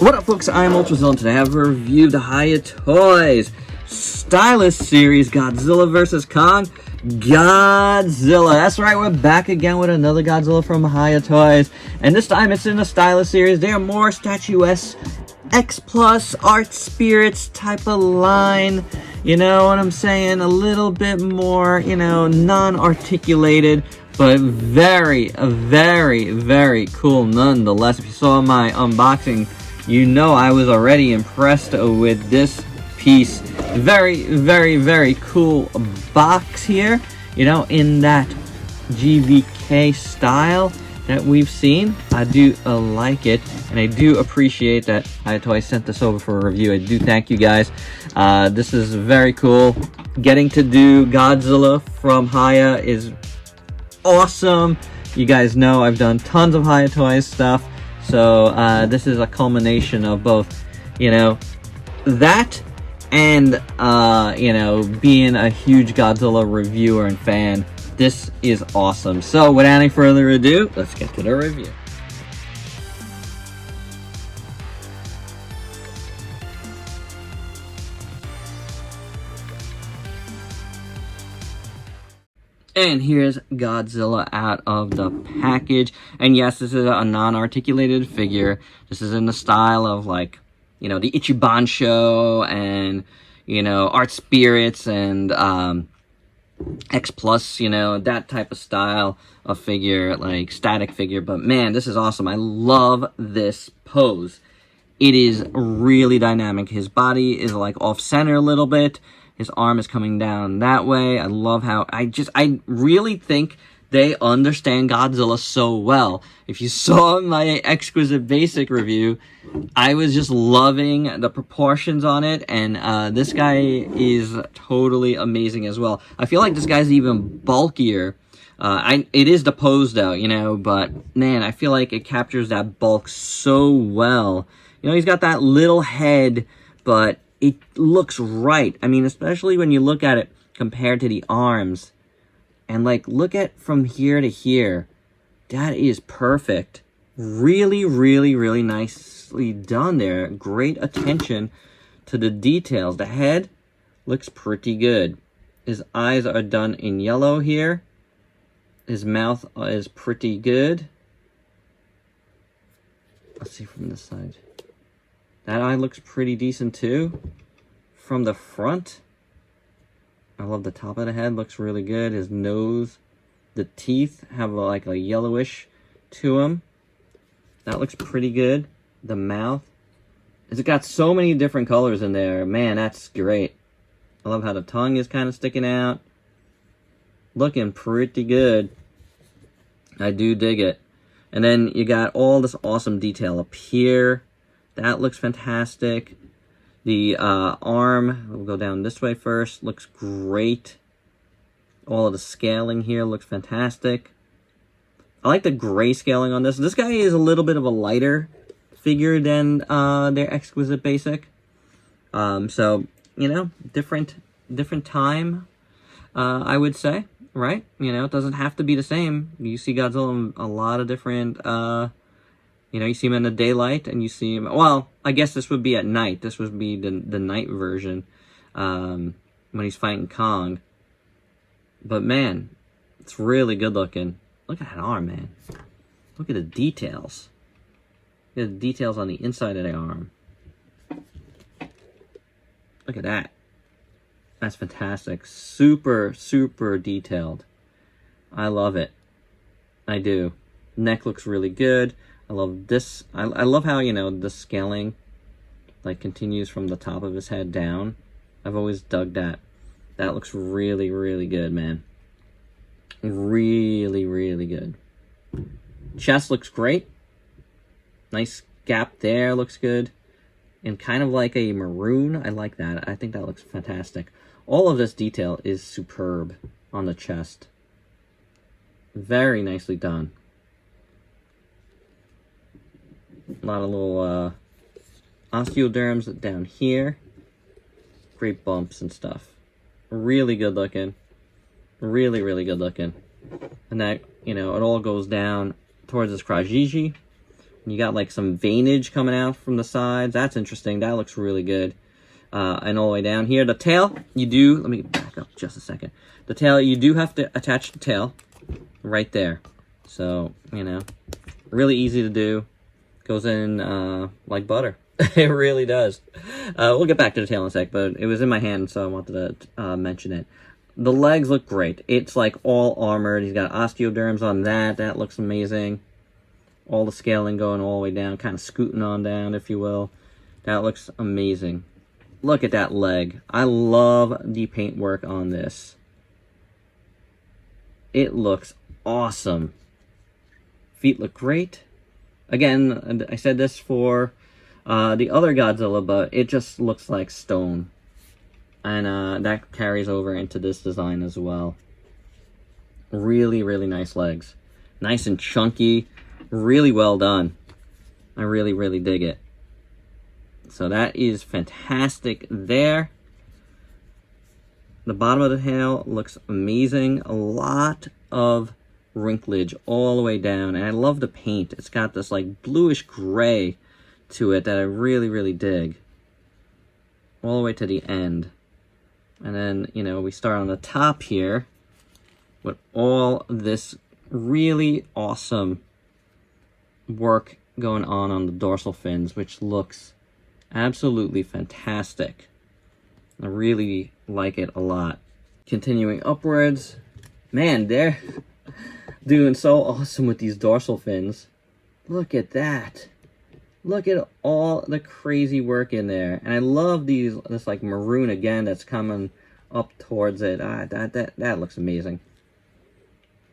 What up, folks? I'm Ultrazilla, and today I have a review of the Hiya Toys Stylist series, Godzilla vs. Kong. Godzilla. That's right, we're back again with another Godzilla from Hiya Toys. And this time it's in the Stylist series. They are more statuesque, X plus art spirits type of line. You know what I'm saying? A little bit more, non-articulated, but very cool nonetheless. If you saw my unboxing, you know I was already impressed with this piece. Very cool box here, in that GVK style that we've seen. I do like it, and I do appreciate that Hiya Toys sent this over for a review. I do thank you guys. This is very cool. Getting to do Godzilla from Hiya is awesome. You guys know I've done tons of Hiya Toys stuff, so this is a culmination of both, that and being a huge Godzilla reviewer and fan. This is awesome. So without any further ado, let's get to the review. And here's Godzilla out of the package. And yes, this is a non-articulated figure. This is in the style of, like, the Ichiban show and, Art Spirits and X plus, that type of style of figure, like static figure. But man, this is awesome. I love this pose. It is really dynamic. His body is like off center a little bit. His arm is coming down that way. I love how I really think they understand Godzilla so well. If you saw my Exquisite Basic review, I was just loving the proportions on it, and this guy is totally amazing as well. I feel like this guy's even bulkier. It is the pose though, but man, I feel like it captures that bulk so well. He's got that little head, but it looks right. I mean, especially when you look at it compared to the arms. And, look at from here to here. That is perfect. Really nicely done there. Great attention to the details. The head looks pretty good. His eyes are done in yellow here. His mouth is pretty good. Let's see from this side. That eye looks pretty decent too. From the front, I love the top of the head, looks really good. His nose, the teeth have like a yellowish to them. That looks pretty good. The mouth, it's got so many different colors in there. Man, that's great. I love how the tongue is kind of sticking out. Looking pretty good. I do dig it. And then you got all this awesome detail up here. That looks fantastic. The arm, we'll go down this way first, looks great. All of the scaling here looks fantastic. I like the gray scaling on this. This guy is a little bit of a lighter figure than their Exquisite Basic. So, different time, I would say, right? It doesn't have to be the same. You see Godzilla in a lot of different you see him in the daylight, and you see him... Well, I guess this would be at night. This would be the night version when he's fighting Kong. But, man, it's really good looking. Look at that arm, man. Look at the details. Look at the details on the inside of the arm. Look at that. That's fantastic. Super detailed. I love it. I do. Neck looks really good. I love this. I love how, the scaling, continues from the top of his head down. I've always dug that. That looks really good, man. Really good. Chest looks great. Nice gap there, looks good. And kind of like a maroon. I like that. I think that looks fantastic. All of this detail is superb on the chest. Very nicely done. A lot of little osteoderms down here. Great bumps and stuff. Really good looking. Really good looking. And that, it all goes down towards his Krajiji, You got like some veinage coming out from the sides. That's interesting. That looks really good. And all the way down here, the tail, you do, let me back up just a second. The tail, you do have to attach the tail right there. So, you know, really easy to do. Goes in like butter. It really does. We'll get back to the tail in a sec, but it was in my hand, so I wanted to mention it. The legs look great. It's like all armored. He's got osteoderms on that. That looks amazing. All the scaling going all the way down, kind of scooting on down, if you will. That looks amazing. Look at that leg. I love the paintwork on this. It looks awesome. Feet look great. Again, I said this for the other Godzilla, but it just looks like stone. And that carries over into this design as well. Really, really nice legs. Nice and chunky. Really well done. I really, really dig it. So that is fantastic there. The bottom of the tail looks amazing. A lot of wrinklage all the way down. And I love the paint. It's got this like bluish gray to it that I really, really dig. All the way to the end. And then, you know, we start on the top here with all this really awesome work going on the dorsal fins, which looks absolutely fantastic. I really like it a lot. Continuing upwards, man, they're doing so awesome with these dorsal fins. Look at that. Look at all the crazy work in there. And I love this like maroon again that's coming up towards it. That looks amazing.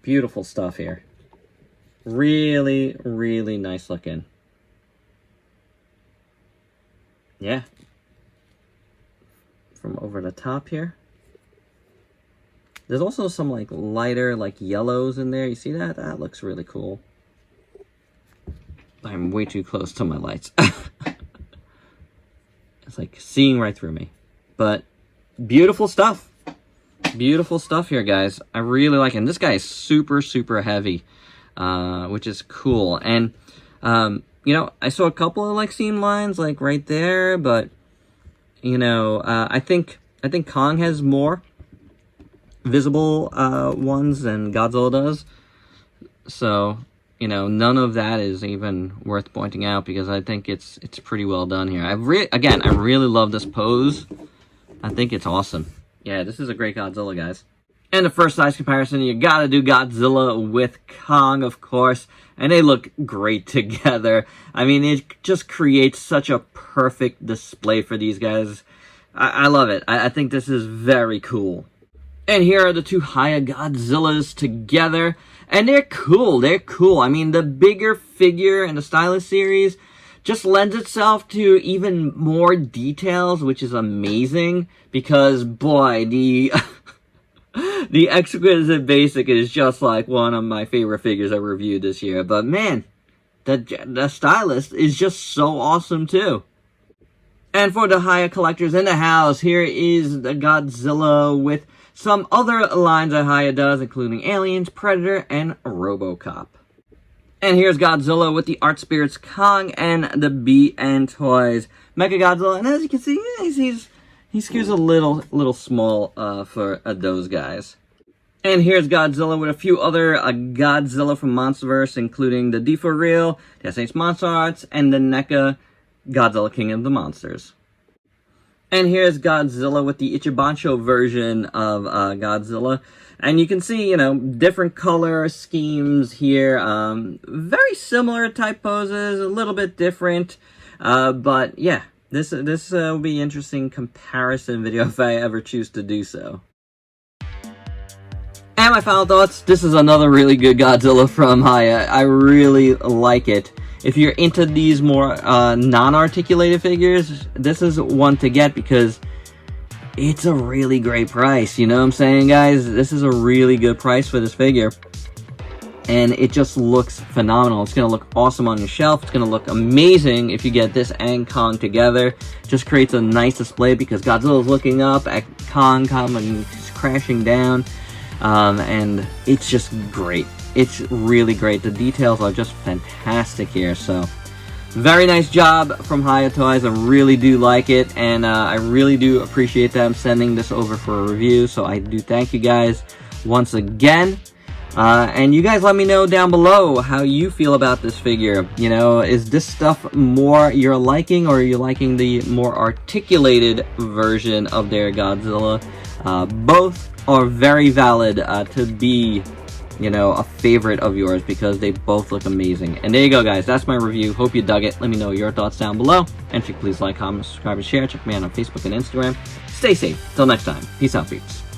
Beautiful stuff here. Really, really nice looking. Yeah. From over the top here. There's also some like lighter like yellows in there. You see that? That looks really cool. I'm way too close to my lights. It's like seeing right through me. But beautiful stuff. Beautiful stuff here, guys. I really like it. And this guy is super, super heavy, which is cool. And, you know, I saw a couple of like seam lines like right there, but, you know, I think Kong has more visible ones than Godzilla does. So, you know, none of that is even worth pointing out because I think it's pretty well done here. I really love this pose. I think it's awesome. Yeah, this is a great Godzilla, guys. And the first size comparison, you gotta do Godzilla with Kong, of course. And they look great together. I mean, it just creates such a perfect display for these guys. I love it. I think this is very cool. And here are the two Hiya Godzillas together. And they're cool. They're cool. I mean, the bigger figure in the Stylist series just lends itself to even more details, which is amazing. Because, boy, the Exquisite Basic is just like one of my favorite figures I reviewed this year. But, man, the Stylist is just so awesome, too. And for the Hiya collectors in the house, here is the Godzilla with some other lines that Hiya does, including Aliens, Predator, and RoboCop. And here's Godzilla with the Art Spirits Kong and the BN Toys Mechagodzilla. And as you can see, he skews a little small for those guys. And here's Godzilla with a few other Godzilla from Monsterverse, including the D4 Real, the SH Monster Arts, and the NECA Godzilla King of the Monsters. And here's Godzilla with the Ichibancho version of Godzilla. And you can see, you know, different color schemes here. Very similar type poses, a little bit different. But yeah, this will be an interesting comparison video if I ever choose to do so. And my final thoughts, this is another really good Godzilla from Hiya. I really like it. If you're into these more non-articulated figures, this is one to get because it's a really great price. You know what I'm saying, guys? This is a really good price for this figure. And it just looks phenomenal. It's going to look awesome on your shelf. It's going to look amazing if you get this and Kong together. Just creates a nice display because Godzilla's looking up at Kong coming crashing down. And it's just great. It's really great. The details are just fantastic here. So very nice job from Hiya Toys. I really do like it, and I really do appreciate them sending this over for a review, so I do thank you guys once again. And you guys let me know down below how you feel about this figure. You know, is this stuff more your liking, or are you liking the more articulated version of their Godzilla? Both are very valid to be, you know, a favorite of yours, because they both look amazing. And there you go, guys. That's my review. Hope you dug it. Let me know your thoughts down below. And if you could please like, comment, subscribe, and share. Check me out on Facebook and Instagram. Stay safe. Till next time. Peace out, peeps.